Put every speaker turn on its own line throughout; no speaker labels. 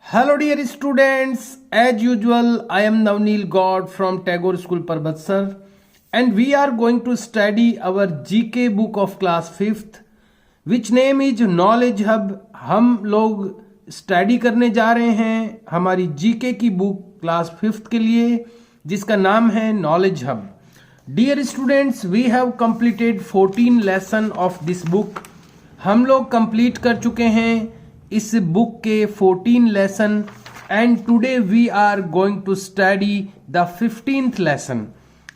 Hello dear students, as usual I am Navneel God from Tagore School Parbatsar and we are going to study our GK book of class 5th which name is Knowledge Hub। हम लोग study करने जा रहे हैं हमारी GK की book class 5th के लिए जिसका नाम है knowledge hub. Dear students, we have completed 14 lesson of this book. हम लोग कंप्लीट कर चुके हैं इस बुक के 14 lesson and today we are going to study the 15th lesson.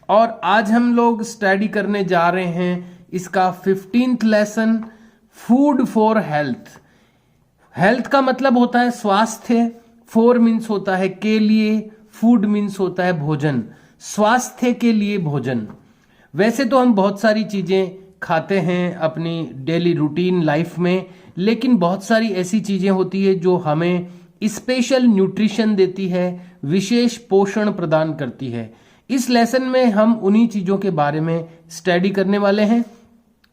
और आज हम लोग स्टडी करने जा रहे हैं इसका 15th lesson, food for health. Health का मतलब होता है स्वास्थ्य, फॉर मीन्स होता है के लिए, फूड मीन्स होता है भोजन, स्वास्थ्य के लिए भोजन। वैसे तो हम बहुत सारी चीजें खाते हैं अपनी डेली रूटीन लाइफ में, लेकिन बहुत सारी ऐसी चीजें होती है जो हमें स्पेशल न्यूट्रिशन देती है, विशेष पोषण प्रदान करती है। इस लेसन में हम उन्हीं चीजों के बारे में स्टडी करने वाले हैं।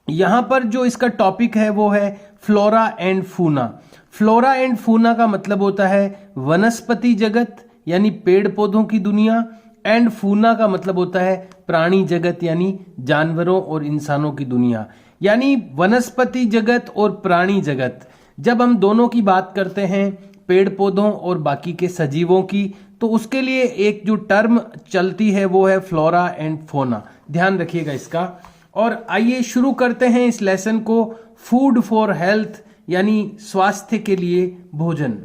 यहां पर जो इसका टॉपिक है वो है flora and fauna. Flora and fauna का मतलब होता है वनस्पति जगत यानी पेड़ पौधों की दुनिया, एंड फूना का मतलब होता है प्राणी जगत यानी जानवरों और इंसानों की दुनिया। यानी वनस्पति जगत और प्राणी जगत, जब हम दोनों की बात करते हैं पेड़ पौधों और बाकी के सजीवों की, तो उसके लिए एक जो टर्म चलती है वो है फ्लोरा एंड फौना। ध्यान रखिएगा इसका। और आइए शुरू करते हैं इस लेसन को। फूड फॉर हेल्थ यानी स्वास्थ्य के लिए भोजन।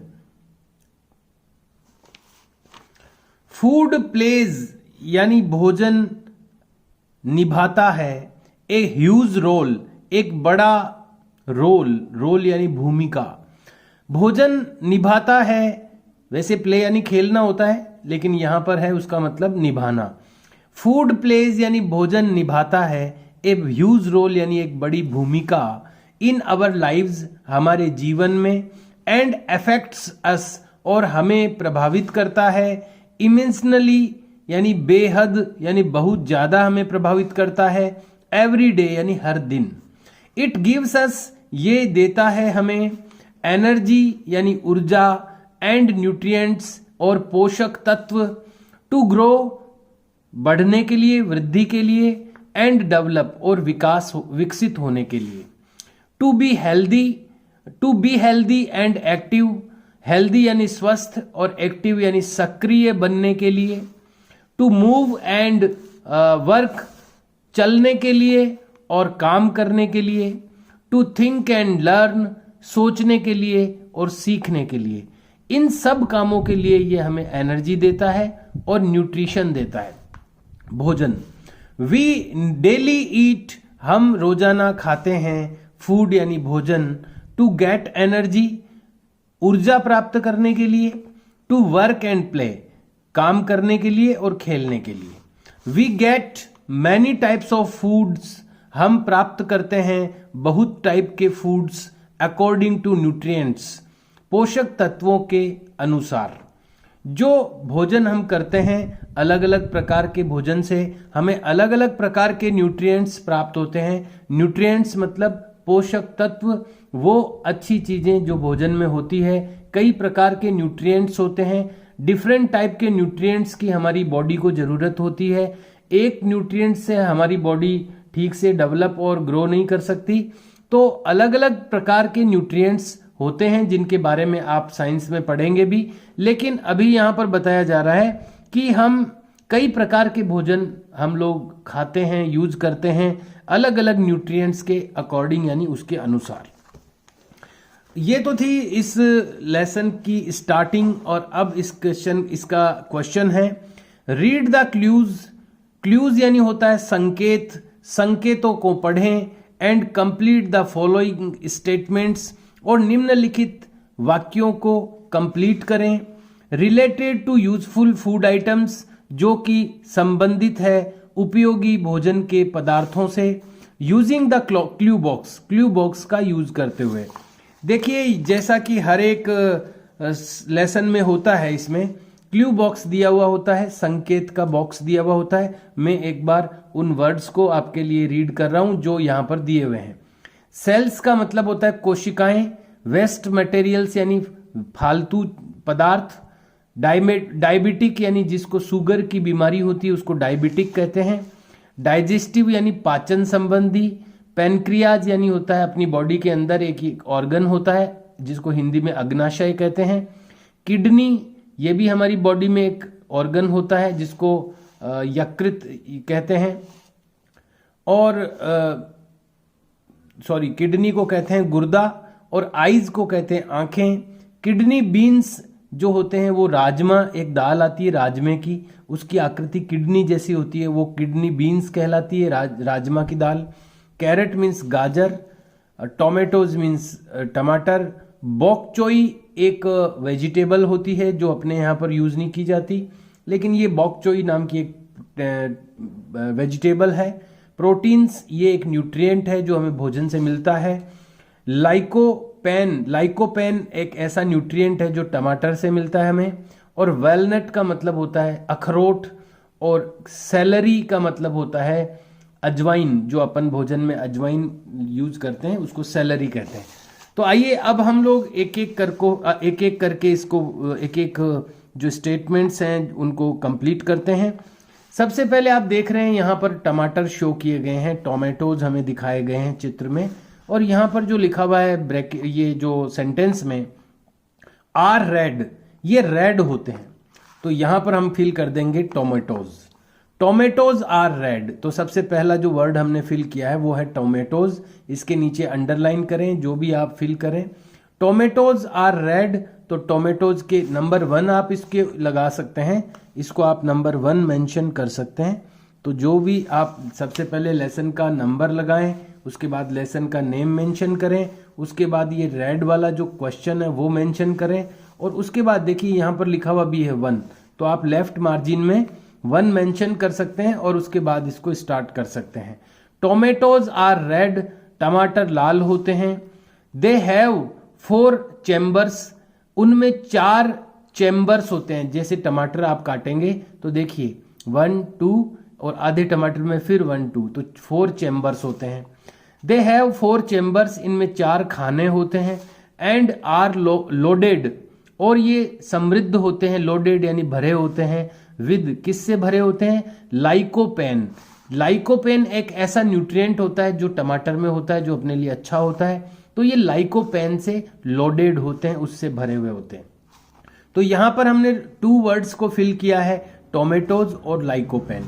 फूड प्लेज यानी भोजन निभाता है ए ह्यूज रोल, एक बड़ा रोल यानी भूमिका। भोजन निभाता है, वैसे प्ले यानी खेलना होता है, लेकिन यहां पर है उसका मतलब निभाना। फूड प्लेज यानी भोजन निभाता है ए ह्यूज रोल यानी एक बड़ी भूमिका इन अवर लाइव्स, हमारे जीवन में, एंड अफेक्ट्स अस और हमें प्रभावित करता है, इमेंसनली यानी बेहद यानी बहुत ज्यादा हमें प्रभावित करता है, एवरी डे यानी हर दिन। इट गिव्स अस ये देता है हमें, एनर्जी यानी ऊर्जा, एंड न्यूट्रिएंट्स और पोषक तत्व, टू ग्रो बढ़ने के लिए, वृद्धि के लिए, एंड डेवलप और विकसित होने के लिए। To be healthy and active, healthy यानी स्वस्थ और एक्टिव यानी सक्रिय बनने के लिए। टू मूव एंड वर्क, चलने के लिए और काम करने के लिए। टू थिंक एंड लर्न, सोचने के लिए और सीखने के लिए। इन सब कामों के लिए ये हमें एनर्जी देता है और न्यूट्रिशन देता है भोजन। वी डेली ईट, हम रोजाना खाते हैं, फूड यानी भोजन, टू गेट एनर्जी, ऊर्जा प्राप्त करने के लिए, टू वर्क एंड प्ले, काम करने के लिए और खेलने के लिए। We get many types of foods, हम प्राप्त करते हैं बहुत टाइप के फूड्स, अकॉर्डिंग टू न्यूट्रिएंट्स, पोषक तत्वों के अनुसार। जो भोजन हम करते हैं, अलग अलग प्रकार के भोजन से हमें अलग अलग प्रकार के न्यूट्रिएंट्स प्राप्त होते हैं। न्यूट्रिएंट्स मतलब पोषक तत्व, वो अच्छी चीजें जो भोजन में होती है। कई प्रकार के न्यूट्रिएंट्स होते हैं, डिफरेंट टाइप के न्यूट्रिएंट्स की हमारी बॉडी को जरूरत होती है। एक न्यूट्रिएंट से हमारी बॉडी ठीक से डेवलप और ग्रो नहीं कर सकती, तो अलग अलग प्रकार के न्यूट्रिएंट्स होते हैं जिनके बारे में आप साइंस में पढ़ेंगे भी। लेकिन अभी यहां पर बताया जा रहा है कि हम कई प्रकार के भोजन हम लोग खाते हैं, यूज करते हैं अलग अलग न्यूट्रिएंट्स के अकॉर्डिंग यानी उसके अनुसार। ये तो थी इस लेसन की स्टार्टिंग। और अब इसका क्वेश्चन है, रीड द क्लूज। क्लूज यानी होता है संकेत, संकेतों को पढ़ें, and complete the following statements, और निम्नलिखित वाक्यों को कंप्लीट करें। Related to useful food items, जो कि संबंधित है उपयोगी भोजन के पदार्थों से। Using the clue box, clue box का यूज करते हुए। देखिए जैसा कि हर एक लेसन में होता है, इसमें क्लू बॉक्स दिया हुआ होता है, संकेत का बॉक्स दिया हुआ होता है। मैं एक बार उन वर्ड्स को आपके लिए रीड कर रहा हूं जो यहां पर दिए हुए हैं। सेल्स का मतलब होता है कोशिकाएं, वेस्ट मटेरियल्स यानी फालतू पदार्थ। डायबिटिक यानी जिसको शुगर की बीमारी होती है उसको डायबिटिक कहते हैं। डाइजेस्टिव यानी पाचन संबंधी। पैनक्रियाज यानी होता है अपनी बॉडी के अंदर एक ऑर्गन होता है जिसको हिंदी में अग्नाशय कहते हैं। किडनी ये भी हमारी बॉडी में एक ऑर्गन होता है जिसको यकृत कहते हैं। और किडनी को कहते हैं गुर्दा, और आईज को कहते हैं आंखें। किडनी बीन्स जो होते हैं वो राजमा, एक दाल आती है राजमे की, उसकी आकृति किडनी जैसी होती है, वो किडनी बीन्स कहलाती है, राजमा की दाल। कैरेट मीन्स गाजर। टोमेटोज मीन्स टमाटर। बॉक चोई एक वेजिटेबल होती है जो अपने यहाँ पर यूज नहीं की जाती, लेकिन ये बॉक चोई नाम की एक वेजिटेबल है। प्रोटीन्स ये एक न्यूट्रिएंट है जो हमें भोजन से मिलता है। लाइकोपेन एक ऐसा न्यूट्रिएंट है जो टमाटर से मिलता है हमें। और वैलनट का मतलब होता है अखरोट, और सेलरी का मतलब होता है अजवाइन, जो अपन भोजन में अजवाइन यूज करते हैं उसको सेलरी कहते हैं। तो आइए अब हम लोग एक एक करके इसको एक एक जो स्टेटमेंट्स हैं उनको कंप्लीट करते हैं। सबसे पहले आप देख रहे हैं यहाँ पर टमाटर शो किए गए हैं, टोमेटोज हमें दिखाए गए हैं चित्र में, और यहाँ पर जो लिखा हुआ है ये जो सेंटेंस में आर रेड, ये रेड होते हैं। तो यहाँ पर हम फिल कर देंगे टोमेटोज आर रेड। तो सबसे पहला जो वर्ड हमने फिल किया है वो है टोमेटोज। इसके नीचे अंडरलाइन करें जो भी आप फिल करें। टोमेटोज आर रेड, तो टोमेटोज के नंबर 1 आप इसके लगा सकते हैं, इसको आप नंबर 1 मेंशन कर सकते हैं। तो जो भी आप सबसे पहले लेसन का नंबर लगाएं, उसके बाद लेसन का नेम मेंशन करें, उसके बाद ये रेड वाला जो क्वेश्चन है वो मेंशन करें, और उसके बाद देखिए यहाँ पर लिखा हुआ भी है 1, तो आप लेफ्ट मार्जिन में 1 मेंशन कर सकते हैं और उसके बाद इसको स्टार्ट कर सकते हैं। टोमेटोज आर रेड, टमाटर लाल होते हैं। दे हैव 4 चैम्बर्स, उनमें 4 चैम्बर्स होते हैं। जैसे टमाटर आप काटेंगे तो देखिए 1 2 और आधे टमाटर में फिर 1 2, तो 4 चैम्बर्स होते हैं। दे हैव 4 चैम्बर्स, इनमें 4 खाने होते हैं। एंड आर लोडेड, और ये समृद्ध होते हैं, लोडेड यानी भरे होते हैं। विद, किससे भरे होते हैं? लाइकोपेन। लाइकोपेन एक ऐसा न्यूट्रिएंट होता है जो टमाटर में होता है, जो अपने लिए अच्छा होता है। तो ये लाइकोपेन से लोडेड होते हैं, उससे भरे हुए होते हैं। तो यहां पर हमने 2 वर्ड्स को फिल किया है, टोमेटोज और लाइकोपेन।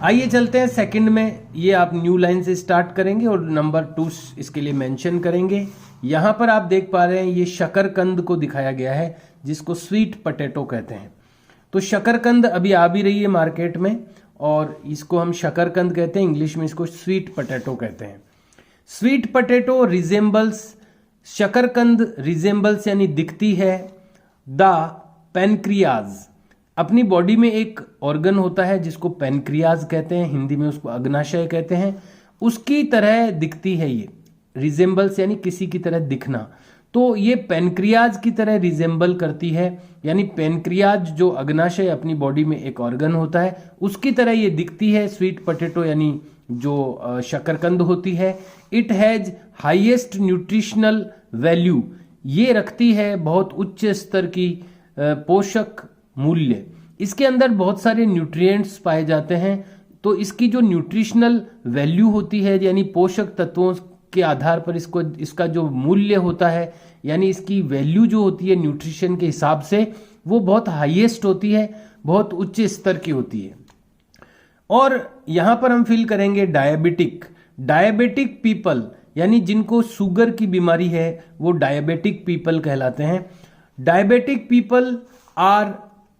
आइए चलते हैं सेकंड में। ये आप न्यू लाइन से स्टार्ट करेंगे और नंबर 2 इसके लिए मेंशन करेंगे। यहां पर आप देख पा रहे हैं ये शकरकंद को दिखाया गया है जिसको स्वीट पोटैटो कहते हैं। तो शकरकंद अभी आ भी रही है मार्केट में, और इसको हम शकरकंद कहते हैं, इंग्लिश में इसको स्वीट पोटैटो कहते हैं। स्वीट पोटैटो रिजेंबल्स, शकरकंद रिजेंबल्स यानी दिखती है, द पैनक्रियाज, अपनी बॉडी में एक ऑर्गन होता है जिसको पैनक्रियाज कहते हैं, हिंदी में उसको अग्नाशय कहते हैं, उसकी तरह दिखती है ये। रिजेंबल्स यानी किसी की तरह दिखना, तो ये पैनक्रियाज की तरह रिजेंबल करती है, यानी पैनक्रियाज जो अग्नाशय अपनी बॉडी में एक ऑर्गन होता है उसकी तरह ये दिखती है स्वीट पोटैटो यानी जो शकरकंद होती है। It has highest nutritional value, ये रखती है बहुत उच्च स्तर की पोषक मूल्य। इसके अंदर बहुत सारे न्यूट्रिएंट्स पाए जाते हैं, तो इसकी जो न्यूट्रिशनल वैल्यू होती है यानी पोषक तत्वों के आधार पर इसका जो मूल्य होता है, यानी इसकी वैल्यू जो होती है न्यूट्रिशन के हिसाब से, वो बहुत हाईएस्ट होती है, बहुत उच्च स्तर की होती है। और यहां पर हम फिल करेंगे डायबिटिक पीपल, यानी जिनको शुगर की बीमारी है वो डायबिटिक पीपल कहलाते हैं। डायबिटिक पीपल आर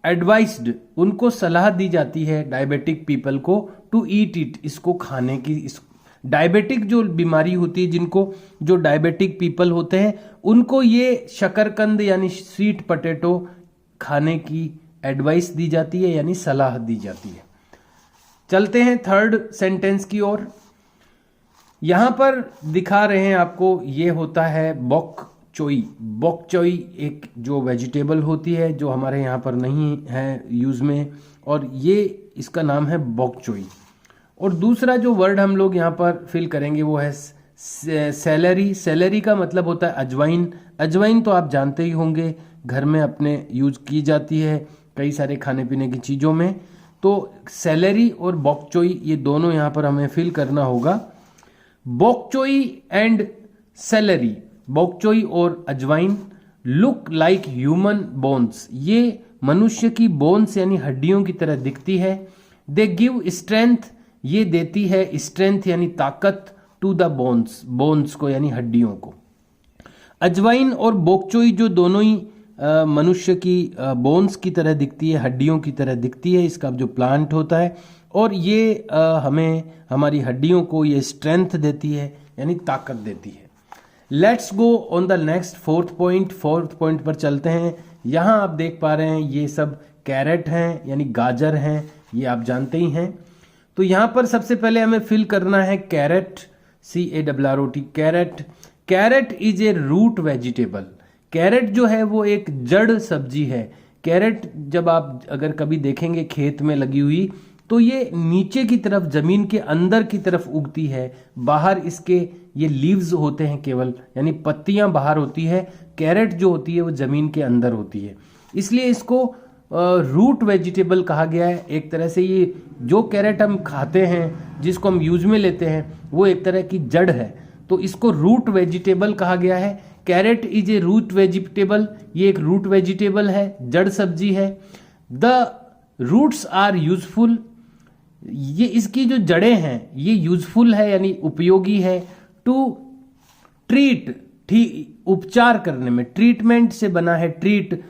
एडवाइज्ड, उनको सलाह दी जाती है डायबिटिक पीपल को टू ईट इट, इसको खाने की। डायबिटिक जो बीमारी होती है, जिनको जो डायबिटिक पीपल होते हैं उनको ये शकरकंद यानी स्वीट पोटैटो खाने की एडवाइस दी जाती है, यानी सलाह दी जाती है। चलते हैं थर्ड सेंटेंस की ओर। यहां पर दिखा रहे हैं आपको, ये होता है बॉक चोई एक जो वेजिटेबल होती है जो हमारे यहाँ पर नहीं है यूज में, और ये इसका नाम है बॉक चोई। और दूसरा जो वर्ड हम लोग यहाँ पर फिल करेंगे वो है सेलरी। सेलरी का मतलब होता है अजवाइन। अजवाइन तो आप जानते ही होंगे घर में अपने यूज की जाती है कई सारे खाने पीने की चीज़ों में। तो सेलेरी और बॉक चोई ये दोनों यहाँ पर हमें फिल करना होगा। बॉक चोई एंड सेलेरी, बॉक चोई और अजवाइन लुक लाइक ह्यूमन बोन्स, ये मनुष्य की बोन्स यानी हड्डियों की तरह दिखती है। दे गिव स्ट्रेंथ, ये देती है स्ट्रेंथ यानी ताकत, टू द बोन्स, बोन्स को यानी हड्डियों को। अजवाइन और बोकचोई जो दोनों ही मनुष्य की बोन्स की तरह दिखती है, हड्डियों की तरह दिखती है, इसका जो प्लांट होता है, और ये हमें हमारी हड्डियों को ये स्ट्रेंथ देती है यानी ताकत देती है। Let's go on the next fourth point पर चलते हैं। यहाँ आप देख पा रहे हैं ये सब कैरेट हैं यानी गाजर हैं, ये आप जानते ही हैं। तो यहाँ पर सबसे पहले हमें फिल करना है carrot, CARROT, carrot. Carrot is a root vegetable, carrot जो है वो एक जड़ सब्जी है। कैरेट जब आप अगर कभी देखेंगे खेत में लगी हुई तो ये नीचे की तरफ जमीन के अंदर की तरफ उगती है, बाहर इसके ये लीव्स होते हैं केवल, यानी पत्तियां बाहर होती है, कैरेट जो होती है वो जमीन के अंदर होती है, इसलिए इसको रूट वेजिटेबल कहा गया है। एक तरह से ये जो कैरेट हम खाते हैं जिसको हम यूज में लेते हैं वो एक तरह की जड़ है, तो इसको रूट वेजिटेबल कहा गया है। Carrot is a root vegetable, ये एक रूट वेजिटेबल है, जड़ सब्जी है। द रूट्स आर यूजफुल, ये इसकी जो जड़ें हैं ये यूजफुल है यानी उपयोगी है। टू ट्रीट, उपचार करने में, ट्रीटमेंट से बना है ट्रीट,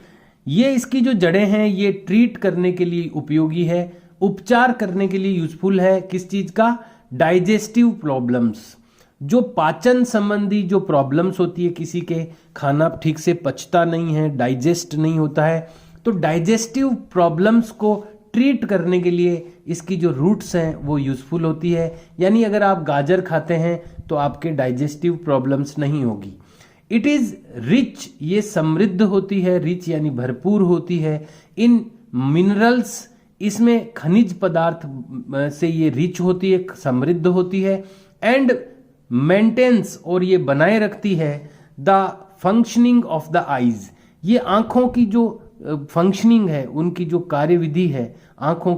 ये इसकी जो जड़ें हैं ये ट्रीट करने के लिए उपयोगी है, उपचार करने के लिए यूजफुल है। किस चीज का? डाइजेस्टिव प्रॉब्लम्स, जो पाचन संबंधी जो प्रॉब्लम्स होती है, किसी के खाना ठीक से पचता नहीं है, डाइजेस्ट नहीं होता है, तो डाइजेस्टिव प्रॉब्लम्स को ट्रीट करने के लिए इसकी जो रूट्स हैं वो यूजफुल होती है। यानी अगर आप गाजर खाते हैं तो आपके डाइजेस्टिव प्रॉब्लम्स नहीं होगी। इट इज रिच, ये समृद्ध होती है, रिच यानी भरपूर होती है। इन मिनरल्स, इसमें खनिज पदार्थ से ये रिच होती है, समृद्ध होती है। एंड मेंटेन्स, और ये बनाए रखती है the functioning of the eyes, ये आंखों की जो फंक्शनिंग है, उनकी जो कार्यविधि है, आंखों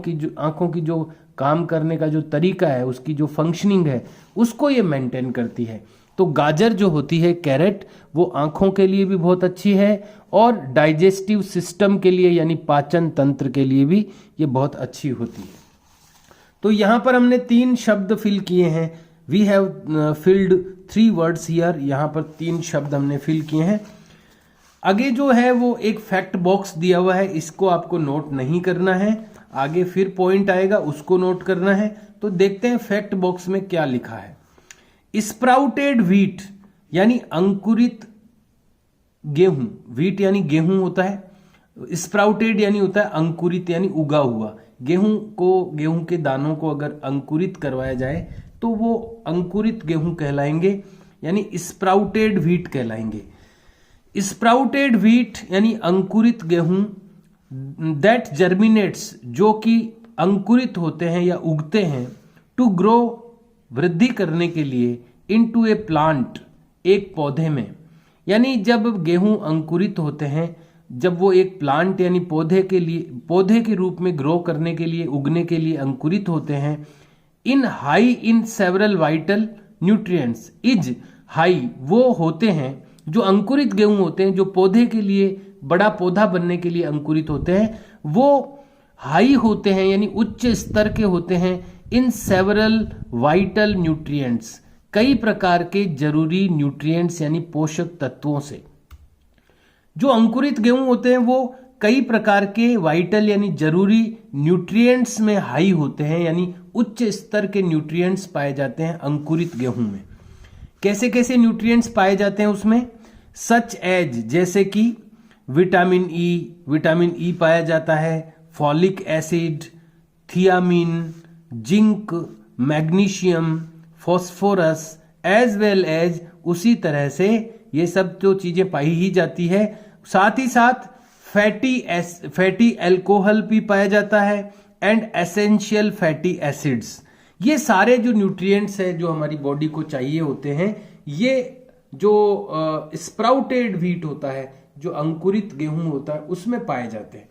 की जो काम करने का जो तरीका है, उसकी जो फंक्शनिंग है उसको ये मेंटेन करती है। तो गाजर जो होती है कैरेट, वो आंखों के लिए भी बहुत अच्छी है और डाइजेस्टिव सिस्टम के लिए यानी पाचन तंत्र के लिए भी ये बहुत अच्छी होती है। तो यहां पर हमने 3 शब्द फिल किए हैं। We have filled 3 words here, यहां पर 3 शब्द हमने फिल किए हैं। आगे जो है वो एक फैक्ट बॉक्स दिया हुआ है, इसको आपको नोट नहीं करना है, आगे फिर पॉइंट आएगा उसको नोट करना है। तो देखते हैं फैक्ट बॉक्स में क्या लिखा है। स्प्राउटेड व्हीट यानी अंकुरित गेहूं, व्हीट यानी गेहूं होता है, स्प्राउटेड यानी होता है अंकुरित यानी उगा हुआ। गेहूं के दानों को अगर अंकुरित करवाया जाए तो वो अंकुरित गेहूं कहलाएंगे, यानी स्प्राउटेड व्हीट कहलाएंगे। स्प्राउटेड व्हीट यानी अंकुरित गेहूं, दैट जर्मिनेट्स, जो कि अंकुरित होते हैं या उगते हैं, टू ग्रो, वृद्धि करने के लिए, इनटू ए प्लांट, एक पौधे में। यानी जब गेहूं अंकुरित होते हैं, जब वो एक प्लांट यानी पौधे के रूप में ग्रो करने के लिए, उगने के लिए अंकुरित होते हैं, इन high in several vital nutrients, is high, वो होते हैं जो अंकुरित गेहूं होते हैं, जो पौधे के लिए, बड़ा पौधा बनने के लिए अंकुरित होते हैं, वो हाई होते हैं यानी उच्च स्तर के होते हैं, इन सेवरल वाइटल न्यूट्रिएंट्स, कई प्रकार के जरूरी न्यूट्रिएंट्स यानी पोषक तत्वों से। जो अंकुरित गेहूं होते हैं वो कई प्रकार के वाइटल यानी जरूरी न्यूट्रिएंट्स में हाई होते हैं, यानी उच्च स्तर के न्यूट्रिएंट्स पाए जाते हैं अंकुरित गेहूं में। कैसे कैसे न्यूट्रिएंट्स पाए जाते हैं उसमें? सच एज, जैसे कि विटामिन ई पाया जाता है, folic acid, thiamine, zinc, magnesium, phosphorus, as well as, उसी तरह से ये सब जो चीजें पाई ही जाती है। साथ ही साथ फैटी एल्कोहल भी पाया जाता है एंड एसेंशियल फैटी एसिड्स। ये सारे जो न्यूट्रिएंट्स है जो हमारी बॉडी को चाहिए होते हैं, ये जो स्प्राउटेड व्हीट होता है, जो अंकुरित गेहूं होता है उसमें पाए जाते हैं।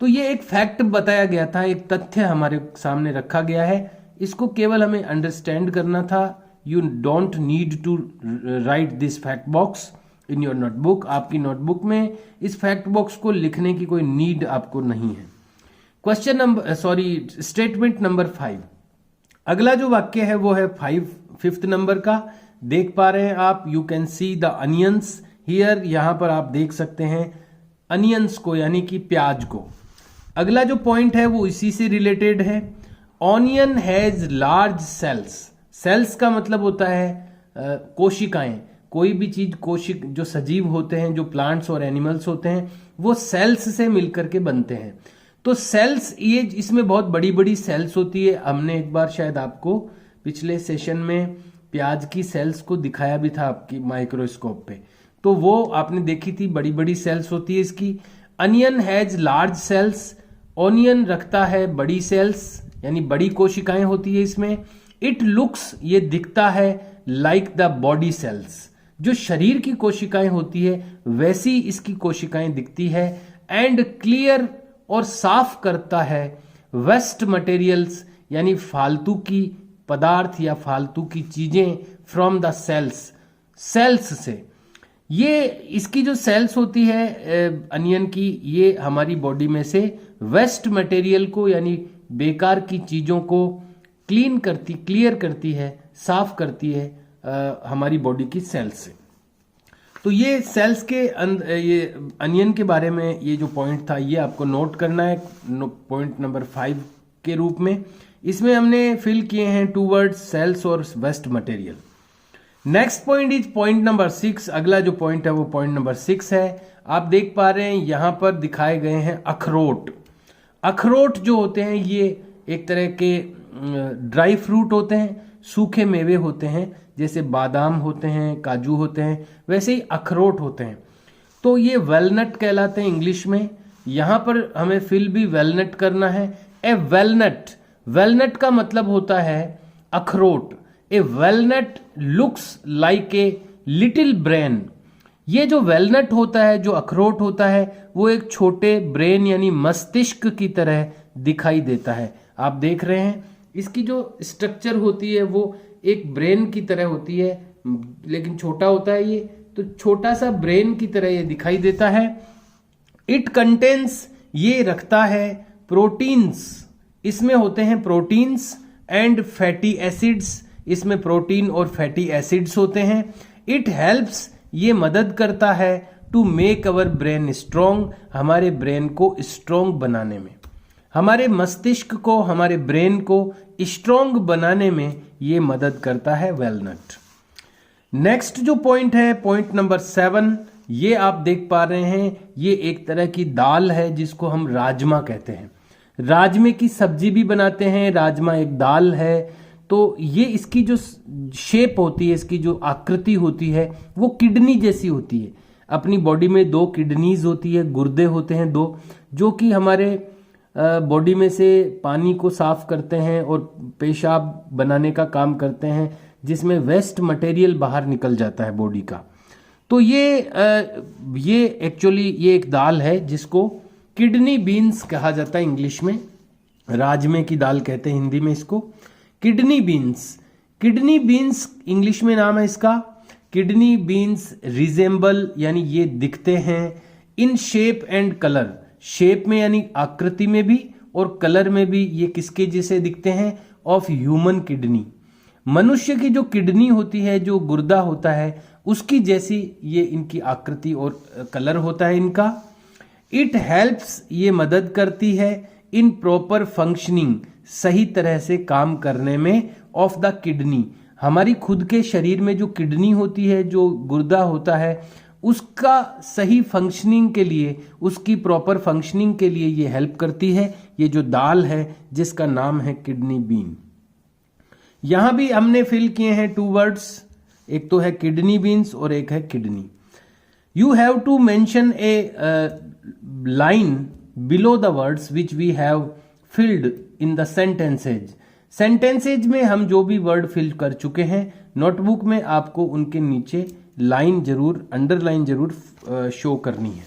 तो ये एक फैक्ट बताया गया था, एक तथ्य हमारे सामने रखा गया है, इसको केवल हमें अंडरस्टैंड करना था। You don't need to write this fact box in your notebook. आपकी नोटबुक में इस फैक्ट बॉक्स को लिखने की कोई नीड आपको नहीं है। Question number statement number 5। अगला जो वाक्य है वो है 5th नंबर का। देख पा रहे हैं आप, you can see the onions here. यहां पर आप देख सकते हैं अनियंस को, यानी कि प्याज को। अगला जो पॉइंट है वो इसी से रिलेटेड है। Onion has large cells. Cells का मतलब होता है कोशिकाएं। कोई भी चीज जो सजीव होते हैं, जो प्लांट्स और एनिमल्स होते हैं, वो सेल्स से मिलकर के बनते हैं। तो सेल्स, ये इसमें बहुत बड़ी बड़ी सेल्स होती है। हमने एक बार शायद आपको पिछले सेशन में प्याज की सेल्स को दिखाया भी था आपकी माइक्रोस्कोप पे, तो वो आपने देखी थी, बड़ी बड़ी सेल्स होती है इसकी। Onion has large sales. Onion रखता है बड़ी सेल्स, यानी बड़ी कोशिकाएं होती है इसमें। इट लुक्स, ये दिखता है, लाइक द बॉडी सेल्स। जो शरीर की कोशिकाएं होती है वैसी इसकी कोशिकाएं दिखती है। एंड क्लियर, और साफ करता है वेस्ट मटेरियल्स, यानी फालतू की पदार्थ या फालतू की चीजें, फ्रॉम द सेल्स से। ये इसकी जो सेल्स होती है अनियन की, ये हमारी बॉडी में से वेस्ट मटेरियल को, यानी बेकार की चीजों को क्लियर करती है, साफ करती है हमारी बॉडी की सेल्स से। तो ये सेल्स के ये अनियन के बारे में ये जो पॉइंट था, ये आपको नोट करना है पॉइंट नंबर 5 के रूप में। इसमें हमने फिल किए हैं 2 वर्ड्स, सेल्स और waste material. Next point is point number 6। अगला जो पॉइंट है वो पॉइंट नंबर 6 है। आप देख पा रहे हैं यहां पर दिखाए गए हैं अखरोट। अखरोट जो होते हैं ये एक तरह के ड्राई फ्रूट होते हैं, सूखे मेवे होते हैं। जैसे बादाम होते हैं, काजू होते हैं, वैसे ही अखरोट होते हैं। तो ये वेलनट कहलाते हैं इंग्लिश में। यहां पर हमें फिल भी वेलनट करना है। ए वेलनट, वेलनट का मतलब होता है अखरोट। A walnut looks like a little brain. ये जो वेलनट होता है, जो अखरोट होता है, वो एक छोटे ब्रेन यानी मस्तिष्क की तरह दिखाई देता है। आप देख रहे हैं इसकी जो स्ट्रक्चर होती है वो एक ब्रेन की तरह होती है, लेकिन छोटा होता है ये, तो छोटा सा ब्रेन की तरह ये दिखाई देता है। इट कंटेन्स, ये रखता है प्रोटीन्स। इसमें होते हैं प्रोटीन्स एंड फैटी एसिड्स। इसमें प्रोटीन और फैटी एसिड्स होते हैं। इट हेल्प्स, ये मदद करता है to make our brain strong, हमारे ब्रेन को स्ट्रोंग बनाने में, हमारे मस्तिष्क को, हमारे ब्रेन को स्ट्रोंग बनाने में ये मदद करता है वेलनट। नेक्स्ट जो पॉइंट है पॉइंट नंबर 7, ये आप देख पा रहे हैं, ये एक तरह की दाल है जिसको हम राजमा कहते हैं। राजमे की सब्जी भी बनाते हैं, राजमा एक दाल है। तो ये इसकी जो शेप होती है, इसकी जो आकृति होती है वो किडनी जैसी होती है। अपनी बॉडी में 2 किडनीज होती है, गुर्दे होते हैं 2, जो कि हमारे बॉडी में से पानी को साफ करते हैं और पेशाब बनाने का काम करते हैं, जिसमें वेस्ट मटेरियल बाहर निकल जाता है बॉडी का। तो ये एक्चुअली ये एक दाल है जिसको किडनी बीन्स कहा जाता है इंग्लिश में। राजमे की दाल कहते हैं हिंदी में इसको। Kidney beans, kidney beans English में नाम है इसका। किडनी बीन्स रिजेंबल, यानी ये दिखते हैं, in shape and colour, shape में यानी आकृति में भी और कलर में भी ये किसके जैसे दिखते हैं, ऑफ ह्यूमन किडनी। मनुष्य की जो किडनी होती है, जो गुर्दा होता है, उसकी जैसी ये इनकी आकृति और कलर होता है इनका। इट हेल्प्स, ये मदद करती है, इन प्रॉपर फंक्शनिंग, सही तरह से काम करने में, ऑफ द किडनी, हमारी खुद के शरीर में जो किडनी होती है, जो गुर्दा होता है, उसका सही फंक्शनिंग के लिए, उसकी प्रॉपर फंक्शनिंग के लिए ये हेल्प करती है। ये जो दाल है जिसका नाम है किडनी बीन। यहां भी हमने फिल किए हैं 2 वर्ड्स, एक तो है किडनी बीन्स और एक है kidney. You have to mention a line below the words which we have filled in the sentences. Sentences में हम जो भी वर्ड फिल कर चुके हैं, नोटबुक में आपको उनके नीचे लाइन जरूर, अंडरलाइन जरूर शो करनी है।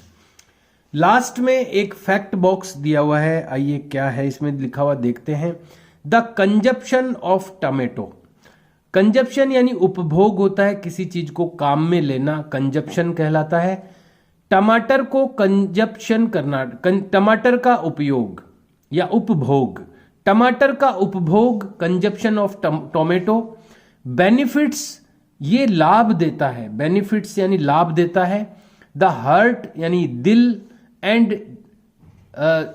लास्ट में एक फैक्ट बॉक्स दिया हुआ है, आइए क्या है इसमें लिखा हुआ देखते हैं। The consumption of tomato. Consumption यानी उपभोग होता है, किसी चीज को काम में लेना कंजप्शन कहलाता है। टमाटर को कंजप्शन करना, टमाटर का उपयोग या उपभोग, टमाटर का उपभोग कंजप्शन ऑफ टोमेटो। बेनिफिट्स, ये लाभ देता है, बेनिफिट्स यानी लाभ देता है। द हार्ट यानी दिल, एंड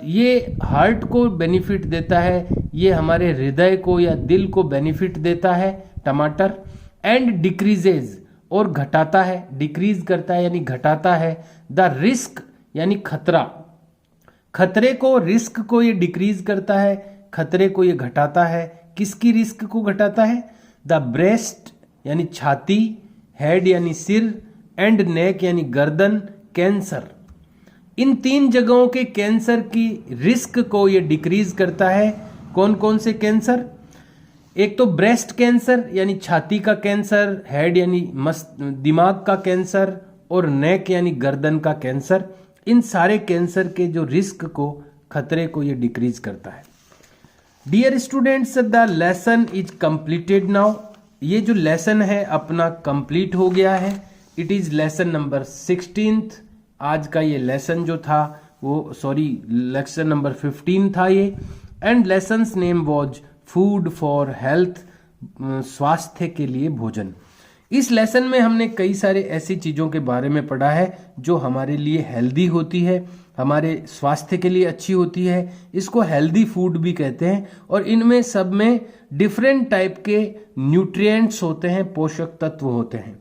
ये हार्ट को बेनिफिट देता है, ये हमारे हृदय को या दिल को बेनिफिट देता है टमाटर। एंड डिक्रीजेज, और घटाता है, डिक्रीज करता है यानी घटाता है। द रिस्क यानी खतरा, खतरे को, रिस्क को ये डिक्रीज करता है, खतरे को ये घटाता है। किसकी रिस्क को घटाता है? द ब्रेस्ट यानी छाती, हेड यानी सिर, एंड नेक यानी गर्दन, कैंसर। इन 3 जगहों के कैंसर की रिस्क को ये डिक्रीज करता है। कौन कौन से कैंसर? एक तो ब्रेस्ट कैंसर यानी छाती का कैंसर, हेड यानी दिमाग का कैंसर, और नेक यानी गर्दन का कैंसर। इन सारे कैंसर के जो रिस्क को, खतरे को ये डिक्रीज करता है। Dear students, the lesson is completed now. ये जो लेसन है अपना कंप्लीट हो गया है। It is lesson number 16th। आज का ये लेसन जो था वो, सॉरी, लेक्चर नंबर 15 था ये। And lessons name was food for health, स्वास्थ्य के लिए भोजन। इस लेसन में हमने कई सारे ऐसी चीजों के बारे में पढ़ा है जो हमारे लिए हेल्दी होती है, हमारे स्वास्थ्य के लिए अच्छी होती है। इसको हेल्दी फूड भी कहते हैं। और इनमें सब में डिफरेंट टाइप के न्यूट्रिएंट्स होते हैं, पोषक तत्व होते हैं।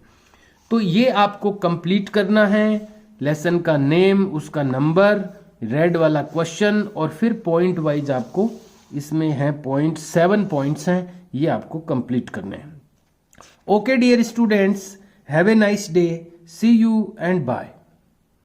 तो ये आपको कंप्लीट करना है। लेसन का नेम, उसका नंबर, रेड वाला क्वेश्चन, और फिर पॉइंट वाइज आपको इसमें है पॉइंट, 7 पॉइंट्स हैं, ये आपको कंप्लीट करने हैं। Okay dear students, have a nice day, see you and bye.